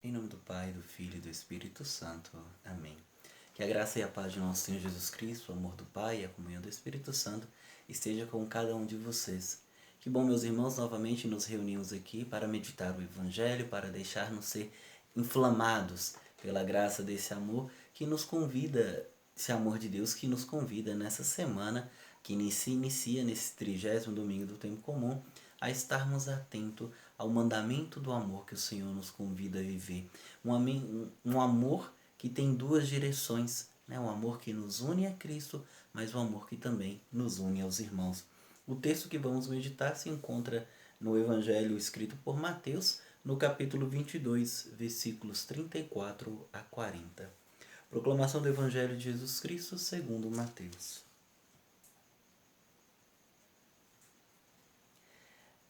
Em nome do Pai, do Filho e do Espírito Santo. Amém. Que a graça e a paz de nosso Senhor Jesus Cristo, o amor do Pai e a comunhão do Espírito Santo esteja com cada um de vocês. Que bom, meus irmãos, novamente nos reunimos aqui para meditar o Evangelho, para deixar-nos ser inflamados pela graça desse amor que nos convida, esse amor de Deus que nos convida nessa semana que se inicia nesse 30º domingo do tempo comum, a estarmos atentos ao mandamento do amor que o Senhor nos convida a viver. Um amor que tem duas direções, né? Um amor que nos une a Cristo, mas um amor que também nos une aos irmãos. O texto que vamos meditar se encontra no Evangelho escrito por Mateus, no capítulo 22, versículos 34 a 40. Proclamação do Evangelho de Jesus Cristo segundo Mateus.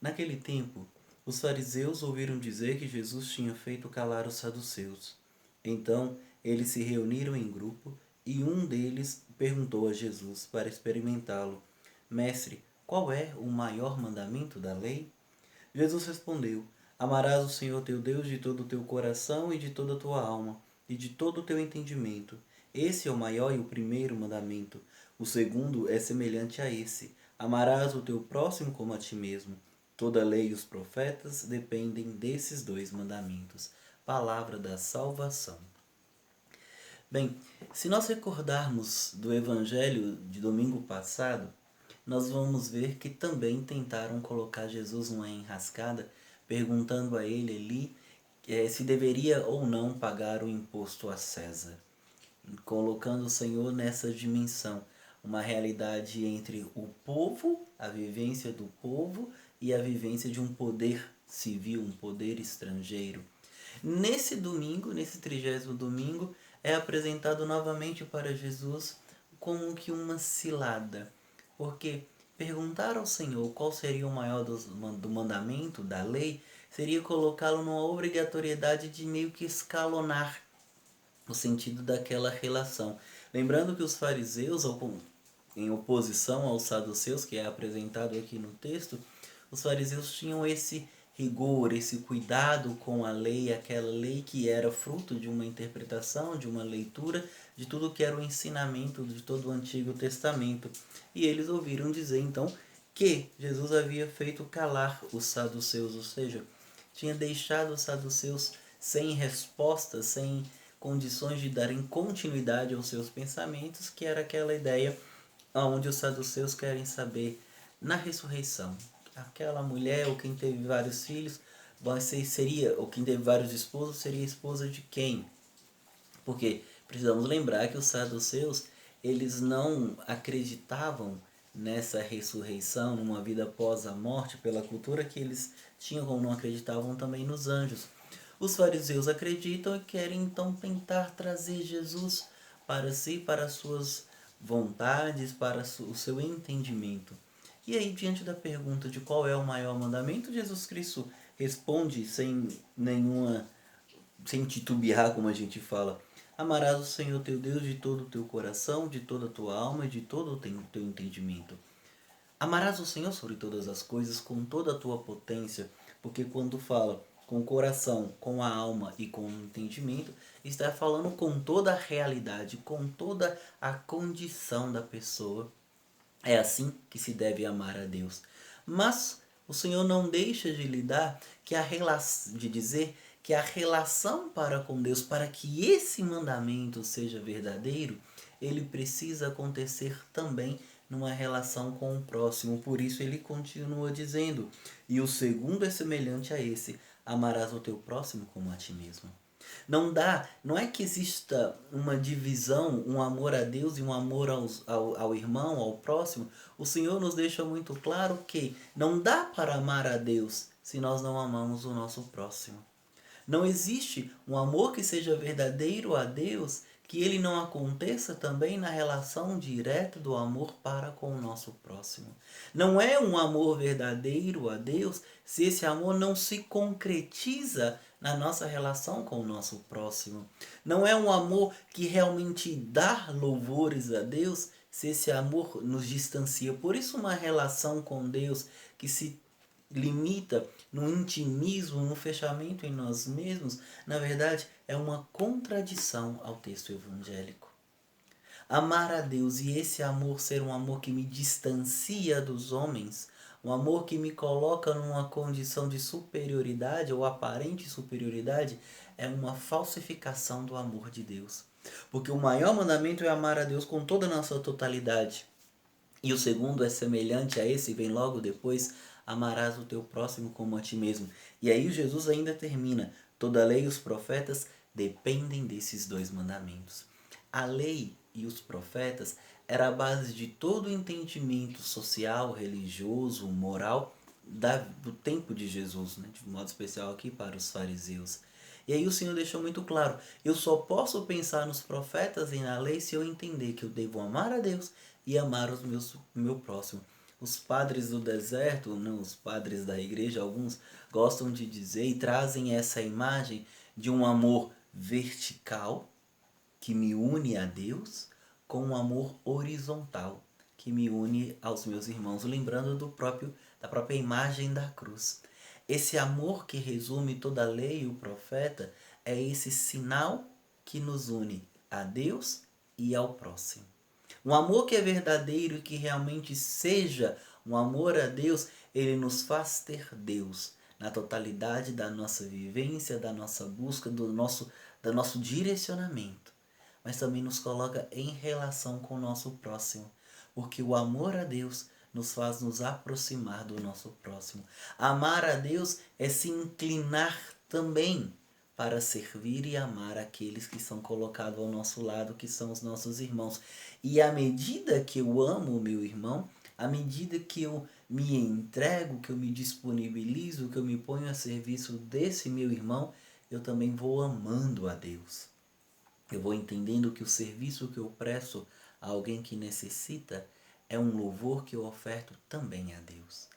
Naquele tempo, os fariseus ouviram dizer que Jesus tinha feito calar os saduceus. Então, eles se reuniram em grupo e um deles perguntou a Jesus para experimentá-lo: Mestre, qual é o maior mandamento da lei? Jesus respondeu: Amarás o Senhor teu Deus de todo o teu coração e de toda a tua alma e de todo o teu entendimento. Esse é o maior e o primeiro mandamento. O segundo é semelhante a esse: Amarás o teu próximo como a ti mesmo. Toda a lei e os profetas dependem desses dois mandamentos. Palavra da salvação. Bem, se nós recordarmos do Evangelho de domingo passado, nós vamos ver que também tentaram colocar Jesus numa enrascada, perguntando a ele ali se deveria ou não pagar o imposto a César, colocando o Senhor nessa dimensão, uma realidade entre o povo, a vivência do povo e a vivência de um poder civil, um poder estrangeiro. Nesse domingo, nesse 30º domingo, é apresentado novamente para Jesus como que uma cilada, porque perguntar ao Senhor qual seria o maior do mandamento, da lei, seria colocá-lo numa obrigatoriedade de meio que escalonar o sentido daquela relação. Lembrando que os fariseus, em oposição aos saduceus, que é apresentado aqui no texto, os fariseus tinham esse rigor, esse cuidado com a lei, aquela lei que era fruto de uma interpretação, de uma leitura, de tudo que era o ensinamento de todo o Antigo Testamento. E eles ouviram dizer então que Jesus havia feito calar os saduceus, ou seja, tinha deixado os saduceus sem resposta, sem condições de darem continuidade aos seus pensamentos, que era aquela ideia onde os saduceus querem saber na ressurreição. Aquela mulher ou quem teve vários filhos, ou quem teve vários esposos, seria esposa de quem? Porque precisamos lembrar que os saduceus, eles não acreditavam nessa ressurreição, numa vida após a morte, pela cultura que eles tinham, como não acreditavam também nos anjos. Os fariseus acreditam e querem então tentar trazer Jesus para si, para as suas vontades, para o seu entendimento. E aí, diante da pergunta de qual é o maior mandamento, Jesus Cristo responde sem titubear, como a gente fala: Amarás o Senhor teu Deus de todo o teu coração, de toda a tua alma e de todo o teu entendimento. Amarás o Senhor sobre todas as coisas, com toda a tua potência, porque quando fala com o coração, com a alma e com o entendimento, está falando com toda a realidade, com toda a condição da pessoa. É assim que se deve amar a Deus. Mas o Senhor não deixa de lidar de dizer que a relação para com Deus, para que esse mandamento seja verdadeiro, ele precisa acontecer também numa relação com o próximo. Por isso ele continua dizendo: e o segundo é semelhante a esse: amarás o teu próximo como a ti mesmo. Não é que exista uma divisão, um amor a Deus e um amor ao irmão, ao próximo. O Senhor nos deixa muito claro que não dá para amar a Deus se nós não amamos o nosso próximo. Não existe um amor que seja verdadeiro a Deus que ele não aconteça também na relação direta do amor para com o nosso próximo. Não é um amor verdadeiro a Deus se esse amor não se concretiza na nossa relação com o nosso próximo. Não é um amor que realmente dá louvores a Deus se esse amor nos distancia. Por isso uma relação com Deus que se limita no intimismo, no fechamento em nós mesmos, na verdade é uma contradição ao texto evangélico. Amar a Deus e esse amor ser um amor que me distancia dos homens, um amor que me coloca numa condição de superioridade ou aparente superioridade, é uma falsificação do amor de Deus. Porque o maior mandamento é amar a Deus com toda a nossa totalidade. E o segundo é semelhante a esse, vem logo depois, amarás o teu próximo como a ti mesmo. E aí Jesus ainda termina, toda a lei e os profetas dependem desses dois mandamentos. A lei e os profetas era a base de todo o entendimento social, religioso, moral do tempo de Jesus, né? De modo especial aqui para os fariseus. E aí o Senhor deixou muito claro, eu só posso pensar nos profetas e na lei se eu entender que eu devo amar a Deus e amar o meu próximo. Os padres do deserto, né, os padres da igreja, alguns gostam de dizer e trazem essa imagem de um amor vertical, que me une a Deus, com um amor horizontal, que me une aos meus irmãos, lembrando da própria imagem da cruz. Esse amor que resume toda a lei e o profeta é esse sinal que nos une a Deus e ao próximo. Um amor que é verdadeiro e que realmente seja um amor a Deus, ele nos faz ter Deus na totalidade da nossa vivência, da nossa busca, do nosso direcionamento. Mas também nos coloca em relação com o nosso próximo. Porque o amor a Deus nos faz nos aproximar do nosso próximo. Amar a Deus é se inclinar também para servir e amar aqueles que são colocados ao nosso lado, que são os nossos irmãos. E à medida que eu amo o meu irmão, à medida que eu me entrego, que eu me disponibilizo, que eu me ponho a serviço desse meu irmão, eu também vou amando a Deus. Eu vou entendendo que o serviço que eu presto a alguém que necessita é um louvor que eu oferto também a Deus.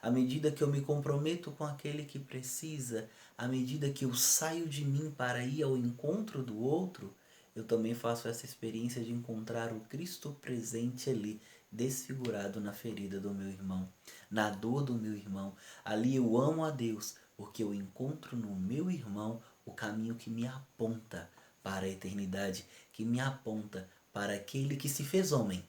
À medida que eu me comprometo com aquele que precisa, à medida que eu saio de mim para ir ao encontro do outro, eu também faço essa experiência de encontrar o Cristo presente ali, desfigurado na ferida do meu irmão, na dor do meu irmão. Ali eu amo a Deus, porque eu encontro no meu irmão o caminho que me aponta para a eternidade, que me aponta para aquele que se fez homem,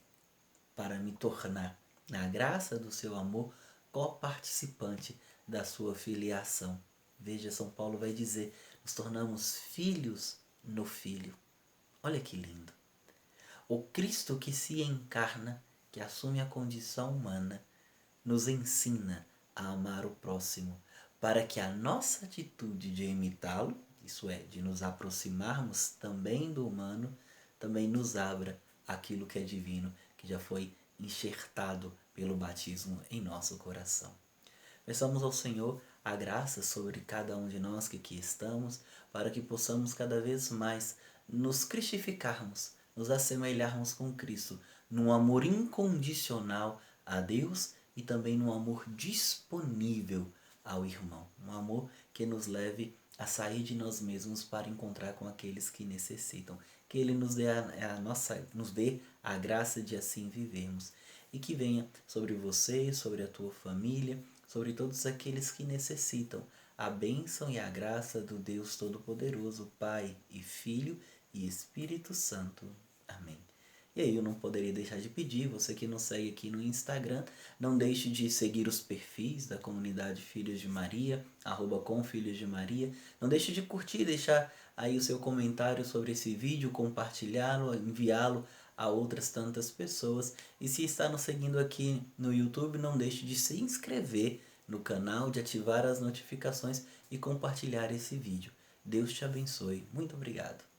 para me tornar, na graça do seu amor, coparticipante da sua filiação. Veja, São Paulo vai dizer, nos tornamos filhos no Filho. Olha que lindo. O Cristo que se encarna, que assume a condição humana, nos ensina a amar o próximo, para que a nossa atitude de imitá-lo, isso é, de nos aproximarmos também do humano, também nos abra aquilo que é divino, que já foi enxertado pelo batismo em nosso coração. Peçamos ao Senhor a graça sobre cada um de nós que aqui estamos, para que possamos cada vez mais nos cristificarmos, nos assemelharmos com Cristo, num amor incondicional a Deus e também num amor disponível ao irmão. Um amor que nos leve a sair de nós mesmos para encontrar com aqueles que necessitam. Que Ele nos dê a graça de assim vivermos. E que venha sobre você, sobre a tua família, sobre todos aqueles que necessitam, a bênção e a graça do Deus Todo-Poderoso, Pai e Filho e Espírito Santo. Amém. E aí eu não poderia deixar de pedir, você que nos segue aqui no Instagram, não deixe de seguir os perfis da comunidade Filhos de Maria, @comfilhos de Maria. Não deixe de curtir, deixar aí o seu comentário sobre esse vídeo, compartilhá-lo, enviá-lo a outras tantas pessoas. E se está nos seguindo aqui no YouTube, não deixe de se inscrever no canal, de ativar as notificações e compartilhar esse vídeo. Deus te abençoe. Muito obrigado.